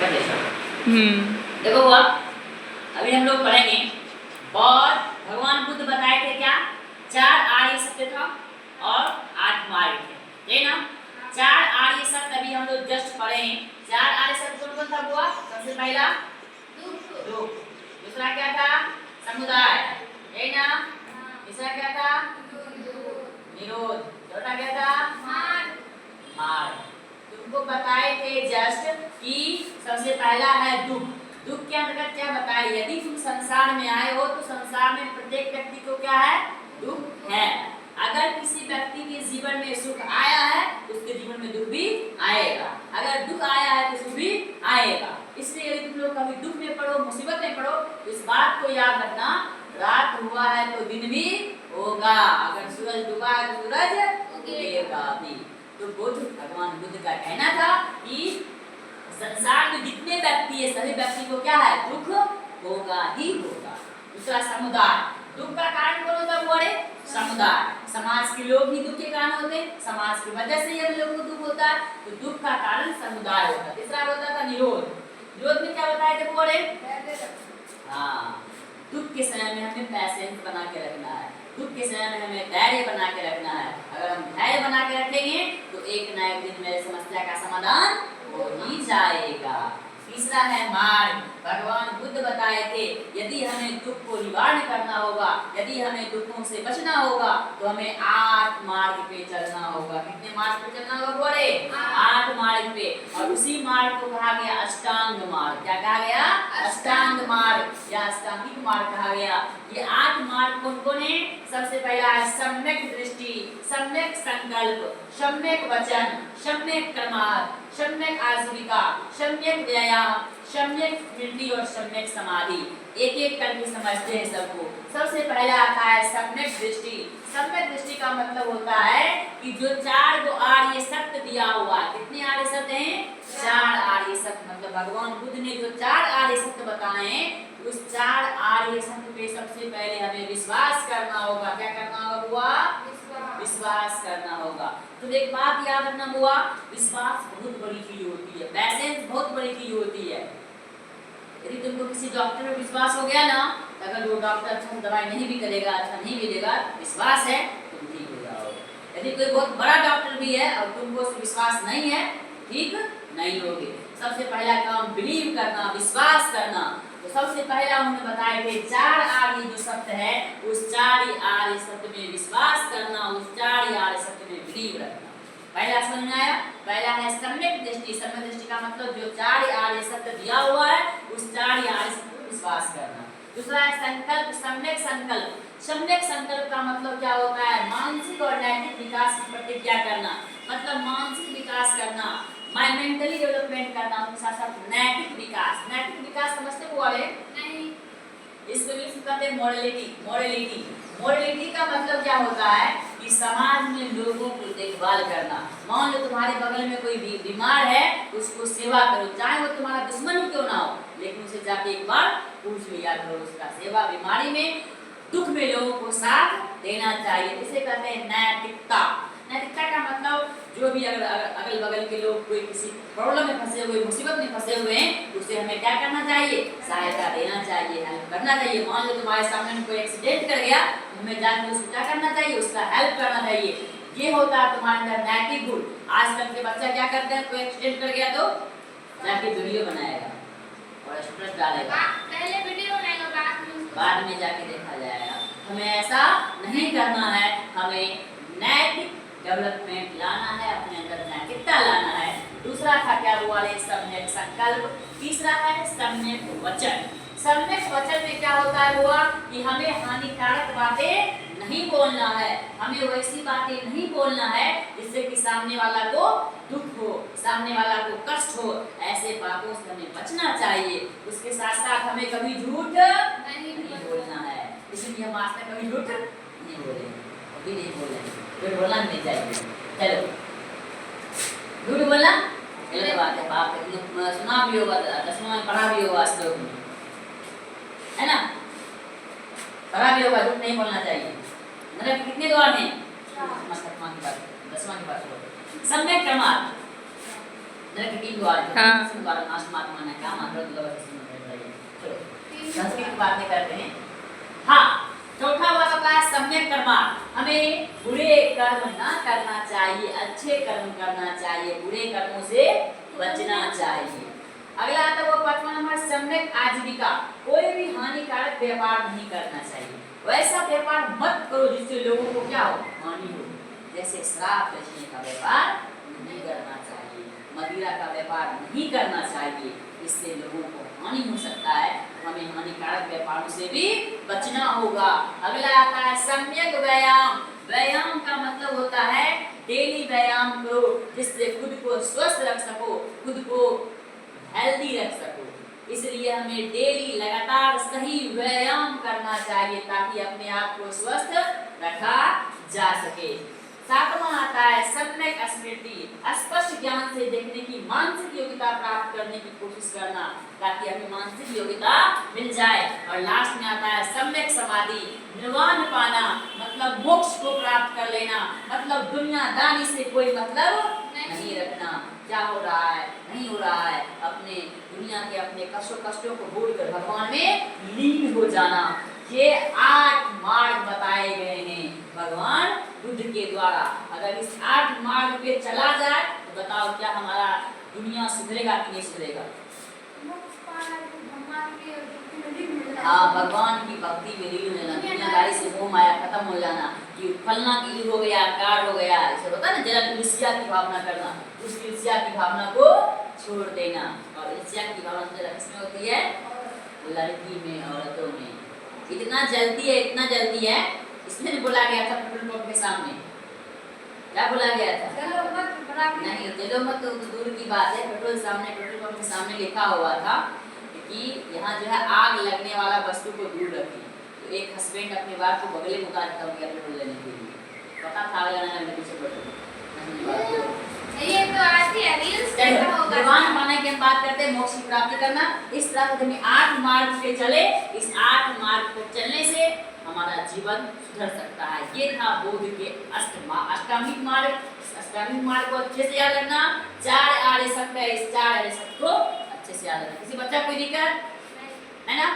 देखो हुआ, अभी हम लोग पढ़ेंगे और भगवान बुद्ध बताए थे क्या, 4 आर्य सत्य था और 8 मार्ग थे, है ना। 4 आर्य सत्य अभी हम लोग जस्ट पढ़े हैं। 4 आर्य सत्य कौन कौन था हुआ? सबसे पहला दुख, दूसरा क्या था? समुदाय, है ना। तीसरा क्या था? निरोध, चौथा क्या था? मार्ग। तुमको बताए थे जस्ट कि सबसे पहला है दुख। दुख के अंतर्गत क्या बताए? यदि तुम संसार में आए हो तो संसार में प्रत्येक व्यक्ति को क्या है? दुख है। अगर किसी व्यक्ति के जीवन में सुख आया है तो उसके जीवन में दुख भी आएगा, अगर दुख आया है तो सुख भी आएगा। इसलिए यदि तुम लोग कभी दुख में पड़ो, मुसीबत में पड़ो, तो इस बात को याद रखना, रात हुआ है तो दिन भी होगा, अगर सूरज डूबा है तो सूरज उगेगा भी। तो भगवान बुद्ध का कहना था कि संसार में जितने व्यक्ति है सभी व्यक्ति को क्या है? दुख होगा ही होगा। दूसरा समुदाय, दुख का कारण कौन होता है? वो अरे समुदाय, समाज के लोग ही दुख के कारण होते हैं, समाज की वजह से ये लोगों को दुख होता है, तो दुख का कारण समुदाय होता है। तीसरा होता था निरोध। निरोध में क्या बताया थे वो अरे? हाँ, दुख के समय में हमें पैसेंस बना के रखना है, दुख के समय में हमें धैर्य बना के रखना है। अगर हम धैर्य बना के रखेंगे तो एक ना एक दिन मेरे समस्या का समाधान हो ही जाएगा। तीसरा है मार्ग। भगवान बुद्ध बताए थे यदि हमें दुख को निवारण करना होगा, यदि हमें दुखों से बचना होगा तो हमें 8 मार्ग पे चलना होगा। कितने मार्ग पे चलना होगा बोले? 8 मार्ग पे। और उसी मार्ग को कहा गया अष्टांग मार्ग। क्या कहा गया? अष्टांग मार्ग या अष्टांगिक मार्ग कहा गया। ये 8 मार्ग कौन कौन है? सबसे पहला है सम्यक दृष्टि, सम्यक संकल्प, सम्यक वचन, सम्यक कर्मार्थ, सम्यक आजीविका, सम्यक व्यायाम, सम्यक स्मृति और सम्यक समाधि। एक एक करके समझते हैं सबको। सबसे पहला आता है सम्यक दृष्टि। सम्यक दृष्टि का मतलब होता है कि जो 4 आर्य सत्य दिया हुआ है। कितने आर्य सत्य हैं? 4 आर्य सत्य। मतलब भगवान बुद्ध ने जो 4 आर्य सत्य बताए हैं, उस 4 आर्य सत्य पे सबसे पहले हमें विश्वास करना होगा। क्या करना होगा? विश्वास करना होगा। तो एक बात याद रखना हुआ, विश्वास बहुत बड़ी चीज होती है, पैसेंस बहुत बड़ी चीज होती है। यदि तुमको किसी डॉक्टर पे विश्वास हो गया ना, अगर वो डॉक्टर अच्छा दवाई नहीं भी करेगा, अच्छा नहीं मिलेगा, विश्वास है तुम ठीक हो जाओगे। यदि कोई बहुत बड़ा डॉक्टर भी है और तुमको विश्वास नहीं है, ठीक नहीं होगे। सबसे पहला काम बिलीव करना, विश्वास करना। तो सबसे पहला उन्होंने बताए थे 4 आर्य जो सत्य है, उस 4 आर्य सत्य में विश्वास करना, उस 4 आर्य सत्य में बिलीव रखना। पहला समझ में आया? पहला है सम्यक दृष्टि। सम्यक दृष्टि का मतलब जो 4 आर्य सत्य दिया हुआ है उस 4 आर्य सत्य पर विश्वास करना। दूसरा है संकल्प, सम्यक संकल्प। सम्यक संकल्प का मतलब क्या होता है? मानसिक और नैतिक विकास की प्रतिज्ञा करना। मतलब मानसिक विकास करना, मेंटली डेवलपमेंट करना, उसके साथ साथ नैतिक विकास। नैतिक विकास समझते हो वाले? नहीं। इसको भी कहते हैं मोरलिटी। मोरलिटी, मोरलिटी का मतलब क्या होता है कि समाज में लोगों को देखभाल करना। मान लो तुम्हारे बगल में कोई बीमार है, उसको सेवा करो, चाहे वो तुम्हारा दुश्मन क्यों ना हो, लेकिन उसे जाके एक बार पूछ लिया करो उसका सेवा। बीमारी में, दुख में लोगों को साथ देना चाहिए। इसे कहते हैं नैतिकता। नैतिकता का मतलब जो भी अगल बगल के लोग कोई किसी प्रॉब्लम में फंसे हुए, मुसीबत में फंसे हुए हैं, उसे हमें क्या करना चाहिए? सहायता देना चाहिए, हेल्प करना चाहिए। मान लो तुम्हारे सामने में कोई एक्सीडेंट कर गया, हमें जाकर उसको क्या करना चाहिए? उसका हेल्प करना चाहिए। ये होता है तुम्हारे अंदर नैतिक गुण। आजकल के बच्चा क्या करते हैं? कोई एक्सीडेंट कर गया तो जाके वीडियो बनाएगा और स्टेटस डालेगा, पहले वीडियो बनाएगा, बाद में जाके देखा जाएगा। हमें ऐसा नहीं करना है, हमें नैतिक डेवलपमेंट लाना है, अपने अंदर नैतिकता लाना है। दूसरा था क्या हुआ? सम्यक संकल्प। तीसरा है सम्यक वचन। सम्यक वचन में क्या होता है हुआ कि हमें हानिकारक बातें नहीं बोलना है, हमें वैसी बातें नहीं बोलना है जिससे कि सामने वाला को दुख हो, सामने वाला को कष्ट हो। ऐसे बातों से हमें बचना चाहिए। उसके साथ साथ हमें कभी झूठ नहीं बोलना है। इसलिए हम आज तक कभी झूठ नहीं बोले, कभी नहीं बोले, झूठ बोलना नहीं चाहिए। चलो, झूठ बोलना गलत बात है, पाप है। सुना भी होगा, 10वां में पढ़ा भी होगा श्लोक में, है ना? पढ़ा भी होगा, झूठ नहीं बोलना चाहिए। मतलब कितने द्वार हैं? 10वां की बात। सम्यक कर्मार्थ। नरक के 3 द्वार थे। हाँ। 3 द्वार नाश महात्मा ने क्या मान रहे हो तो चलो संस्कृत की बातें करते हैं। हाँ, चौथा वाला का सम्यक कर्मा, हमें बुरे कर्म ना करना चाहिए, अच्छे कर्म करना चाहिए, बुरे कर्मों से बचना चाहिए। अगला आता है वो 5वां नंबर सम्यक आजीविका, कोई भी हानिकारक व्यापार नहीं करना चाहिए। वैसा व्यापार मत करो जिससे लोगों को क्या हो, हानि हो। जैसे शराब बेचने का व्यापार नहीं करना चाहिए, मदिरा का व्यापार नहीं करना चाहिए, इससे लोगों को हानि हो सकता है। हमें हानिकारक व्यापारों से भी बचना होगा। अगला आता है सम्यक व्यायाम, व्यायाम का मतलब होता है डेली व्यायाम करो जिससे खुद को स्वस्थ रख सको, खुद को हेल्दी रख सको। इसलिए हमें डेली लगातार सही व्यायाम करना चाहिए ताकि अपने आप को स्वस्थ रखा जा सके। 7वां आता है सम्यक स्मृति, स्पष्ट ज्ञान से देखने की मानसिक योग्यता प्राप्त करने की कोशिश करना ताकि हमें मानसिक योग्यता मिल जाए। और लास्ट में आता है सम्यक समाधि, निर्वाण पाना मतलब मोक्ष को प्राप्त कर लेना, मतलब दुनियादारी से कोई मतलब नहीं रखना। क्या हो रहा है नहीं हो रहा है, अपने दुनिया के अपने कष्टों को भूलकर भगवान में लीन हो जाना। ये 8 मार्ग बताए गए हैं भगवान बुद्ध के द्वारा। अगर इस 8 मार्ग पे चला जाए तो बताओ क्या हमारा दुनिया सुधरेगा कि नहीं सुधरेगा? हाँ, भगवान की भक्ति में लीन हो जाना, दुनियादारी से मोह माया खत्म हो जाना कि फलना की हो गया, कार हो गया, ऐसे होता है ना, जरा ईर्ष्या की भावना करना, उस ईर्ष्या की भावना को छोड़ देना। और ईर्ष्या की भावना किसमें होती है? लड़की में, औरतों में। इतना जल्दी है, इसमें बोला गया था पेट्रोल पंप के सामने, क्या बोला गया था? चलो मत नहीं, चलो मत तो दूर की बात है, पेट्रोल पंप के सामने लिखा हुआ था कि यहाँ जो है आग लगने वाला वस्तु को दूर रखें। तो एक हस्बैंड अपनी वाइफ को बगले में उतार कर गया पेट्रोल लेने के लिए, पता था आग लगने वाले पीछे पेट्रोल। ये तो आती है रील्स देखा होगा। निर्वाण पाने की हम बात करते हैं, मोक्ष की प्राप्ति करना। इस तरह से हमें 8 मार्ग पे चले, इस 8 मार्ग पर चलने से हमारा जीवन सुधर सकता है। ये था बुद्ध के अष्टांगिक मार्ग। अष्टांगिक मार्ग को अच्छे से याद रखना। 4 आर्य सत्य है, इस 4 आर्य सत्य को अच्छे से याद रखना। किसी बच्चा कोई दिक्कत है ना?